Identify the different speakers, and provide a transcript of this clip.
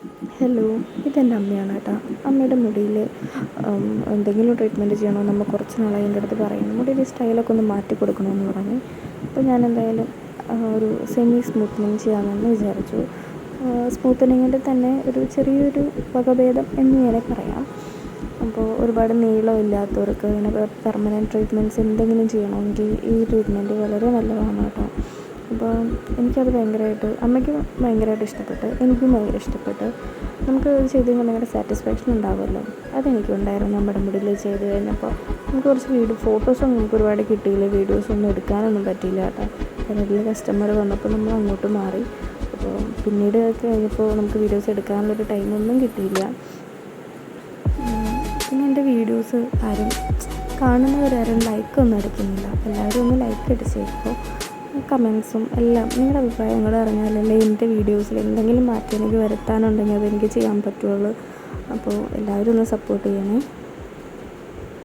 Speaker 1: Hello, ഇതെൻ്റെ അമ്മയാണ് കേട്ടോ. അമ്മയുടെ മുടിയിൽ എന്തെങ്കിലും ട്രീറ്റ്മെൻറ്റ് ചെയ്യണമെന്ന് നമ്മൾ കുറച്ച് നാളായി എൻ്റെ അടുത്ത് പറയുന്നു. മുടിയുടെ സ്റ്റൈലൊക്കെ ഒന്ന് മാറ്റി കൊടുക്കണമെന്ന് പറഞ്ഞു. അപ്പോൾ ഞാൻ എന്തായാലും ഒരു സെമി സ്മൂത്തനിങ് ചെയ്യാമെന്ന് വിചാരിച്ചു. സ്മൂത്തനിങ്ങിൻ്റെ തന്നെ ഒരു ചെറിയൊരു വകഭേദം എന്ന് വേണേൽ പറയാം. അപ്പോൾ ഒരുപാട് നീളമില്ലാത്തവർക്ക് ഇങ്ങനെ പെർമനൻറ്റ് ട്രീറ്റ്മെൻറ്റ്സ് എന്തെങ്കിലും ചെയ്യണമെങ്കിൽ ഈ ട്രീറ്റ്മെൻറ്റ് വളരെ നല്ലതാണ് കേട്ടോ. അപ്പോൾ എനിക്കത് ഭയങ്കരമായിട്ട് അമ്മയ്ക്ക് ഭയങ്കരമായിട്ട് ഇഷ്ടപ്പെട്ട്, എനിക്കും ഭയങ്കര ഇഷ്ടപ്പെട്ട്. നമുക്ക് ഇത് ചെയ്ത് കഴിഞ്ഞാൽ ഭയങ്കര സാറ്റിസ്ഫാക്ഷൻ ഉണ്ടാകുമല്ലോ. അതെനിക്കുണ്ടായിരുന്നു നമ്മുടെ മുടിയിൽ ചെയ്ത് കഴിഞ്ഞപ്പോൾ. നമുക്ക് കുറച്ച് ഫോട്ടോസൊന്നും നമുക്ക് ഒരുപാട് കിട്ടിയില്ല, വീഡിയോസൊന്നും എടുക്കാനൊന്നും പറ്റിയില്ല കേട്ടോ. അതിൽ കസ്റ്റമർ വന്നപ്പോൾ നമ്മൾ അങ്ങോട്ട് മാറി. അപ്പോൾ പിന്നീട് കഴിഞ്ഞപ്പോൾ നമുക്ക് വീഡിയോസ് എടുക്കാനുള്ളൊരു ടൈമൊന്നും കിട്ടിയില്ല. പിന്നെ എൻ്റെ വീഡിയോസ് കാണുന്നവരാരും ലൈക്കൊന്നും അടിക്കുന്നില്ല. എല്ലാവരും ഒന്ന് ലൈക്ക് അടിച്ചേക്കോ. കമൻസും എല്ലാം നിങ്ങളുടെ അഭിപ്രായങ്ങൾ അറിഞ്ഞാലല്ലേ എൻ്റെ വീഡിയോസിൽ എന്തെങ്കിലും മാറ്റം എനിക്ക് വരുത്താനുണ്ടെങ്കിൽ അതെനിക്ക് ചെയ്യാൻ പറ്റുള്ളൂ. അപ്പോൾ എല്ലാവരും ഒന്ന് സപ്പോർട്ട് ചെയ്യണേ.